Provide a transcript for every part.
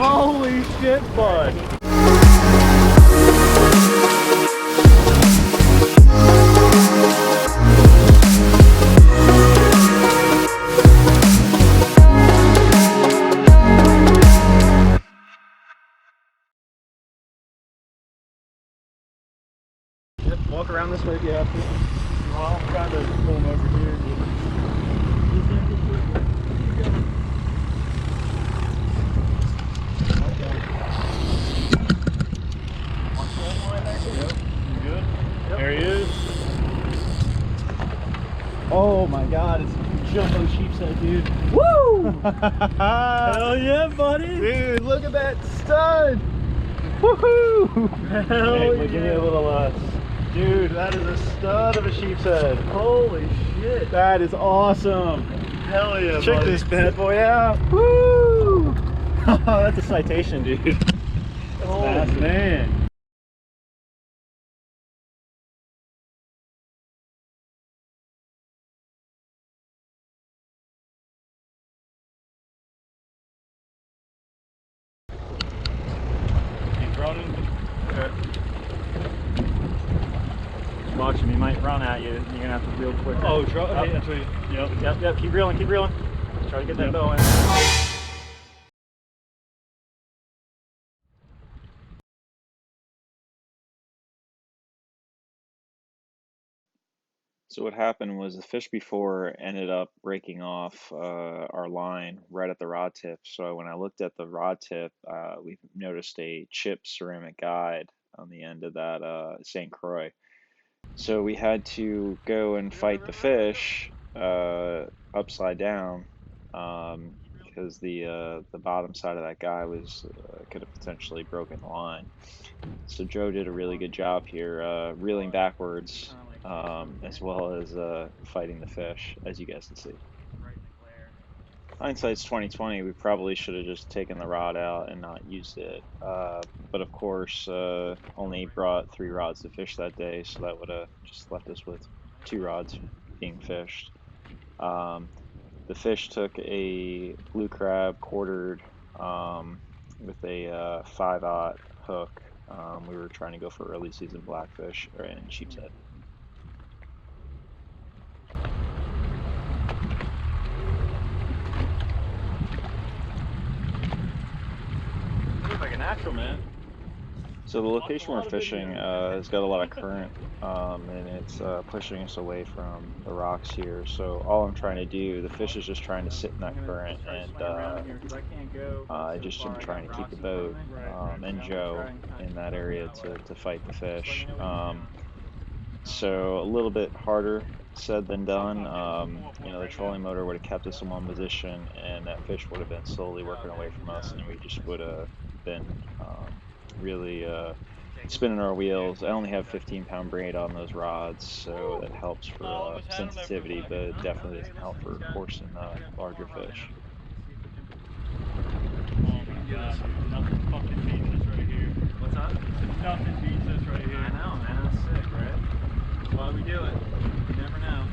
Holy shit, bud. Yep, walk around this way if you have to. Well, I'm trying to pull him over here. There he is. Oh my god, it's jumbo sheepshead, dude. Woo! Hell yeah, buddy! Dude, look at that stud! Woohoo! Hell Hey, yeah! we'll give you a little, dude, that is a stud of a sheepshead. Holy shit! That is awesome. Hell yeah, Check buddy. this bad boy out. Woo! That's a citation, dude. That's Oh massive. man! Keep running. Okay. Watch him, he might run at you. You're gonna have to reel quick. Oh, okay, that's what you, yep. Yep, keep reeling, keep reeling. Try to get that Yep. bow in. So what happened was the fish before ended up breaking off our line right at the rod tip. So when I looked at the rod tip, we noticed a chipped ceramic guide on the end of that St. Croix. So we had to go and fight the fish upside down because the bottom side of that guy was could have potentially broken the line. So Joe did a really good job here, reeling backwards, as well as fighting the fish, as you guys can see. Hindsight's 2020. We probably should have just taken the rod out and not used it. But of course, only brought 3 rods to fish that day, so that would have just left us with 2 rods being fished. The fish took a blue crab quartered with a 5/0 hook. We were trying to go for early season blackfish and sheepshead. Looks like a natural, man. So the location we're fishing has got a lot of current, and it's pushing us away from the rocks here. So all I'm trying to do, the fish is just trying to sit in that current, and I just am trying to keep the boat and Joe in that area to fight the fish. So a little bit harder said than done. You know, the trolling motor would have kept us in one position, and that fish would have been slowly working away from us, and we just would have been really spinning our wheels. I only have 15-pound braid on those rods, so that helps for sensitivity, but it definitely doesn't help for coursing larger fish. Oh my god, nothing fucking beats this right here. What's up? Nothing beats this right here. I know, man. That's sick, right? That's why we do it. You never know.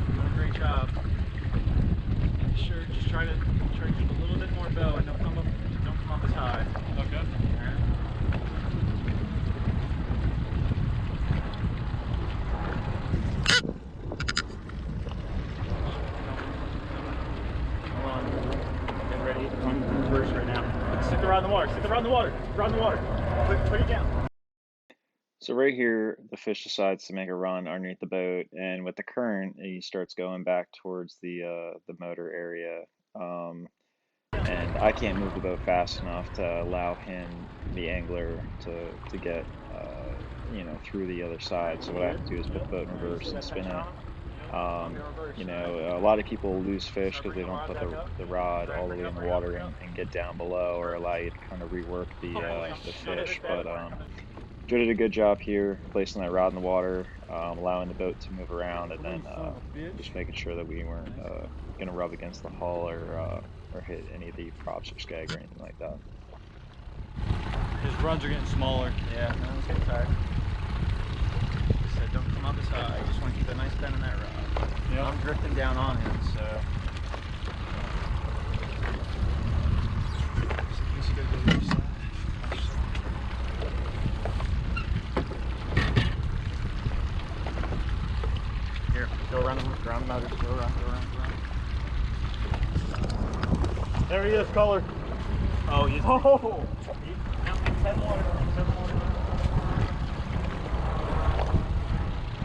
You're doing a great job. Sure, just try to keep a little bit more bow and don't come up as high. Okay. Come on. Get ready. I'm reverse right now. Stick the rod in the water. Stick the rod in the water. Rod in the water. Put it down. So right here, the fish decides to make a run underneath the boat, and with the current, he starts going back towards the motor area. And I can't move the boat fast enough to allow him, the angler, to get you know, through the other side. So what I have to do is put the boat in reverse and spin it. You know, a lot of people lose fish because they don't put the rod all the way in the water and get down below, or allow you to kind of rework the fish. But Joe did a good job here, placing that rod in the water, allowing the boat to move around, and then just making sure that we weren't going to rub against the hull or hit any of the props or skag or anything like that. His runs are getting smaller. Yeah, no one's getting tired. Just said don't come up as high. I just want to keep a nice bend in that rod. Yep. I'm drifting down on him, so. Just in case you gotta go motor. Go around, go around, go around. There he is, color. Oh, he's... Oh! 10 water.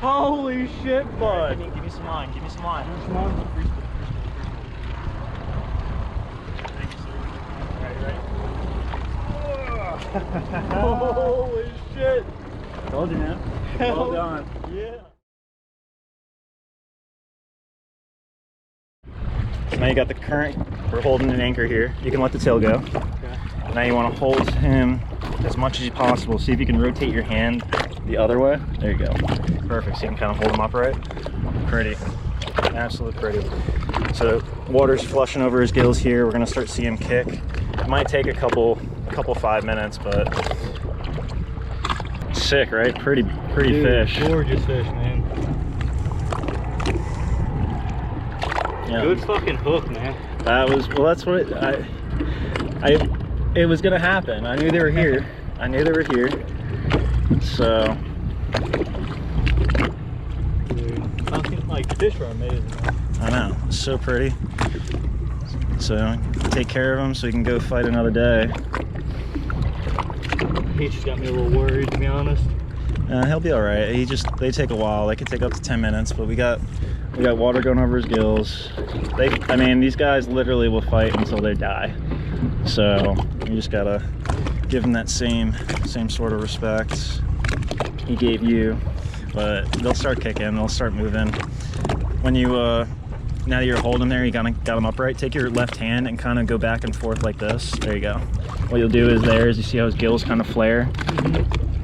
Holy shit, bud. Give me some line. Give me some line. Come on. Holy shit. Told you, man. Well done. Yeah. So now you got the current. We're holding an anchor here. You can let the tail go. Okay. Now you want to hold him as much as possible. See if you can rotate your hand the other way. There you go. Perfect. So you can kind of hold him upright. Pretty. Absolutely pretty. So water's flushing over his gills here. We're gonna start seeing him kick. It might take a couple 5 minutes, but sick, right? Pretty Dude, fish. Gorgeous fish, man. Yeah. Good fucking hook, man. That was, well, that's what it was gonna happen. I knew they were here. I knew they were here. So. Dude, fucking, like, the fish are amazing, man. I know, it's so pretty. So take care of him so he can go fight another day. He just got me a little worried, to be honest. He'll be all right. They take a while. They could take up to 10 minutes, but we got water going over his gills. I mean, these guys literally will fight until they die. So you just gotta give them that same sort of respect he gave you. But they'll start kicking. They'll start moving. When you now that you're holding there, you got them upright. Take your left hand and kind of go back and forth like this. There you go. What you'll do is you see how his gills kind of flare,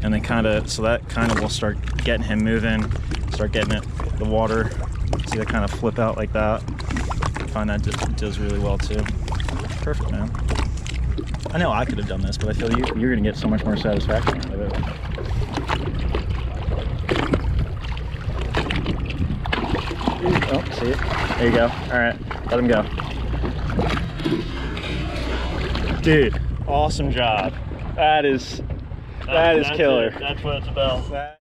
and then so that kind of will start getting him moving, start getting the water. See that kind of flip out like that. I find that does really well too. Perfect, man. I know I could have done this, but I feel you're gonna get so much more satisfaction out of it. Oh, see it? There you go. All right, let him go. Dude, awesome job. That is killer. That's what it's about.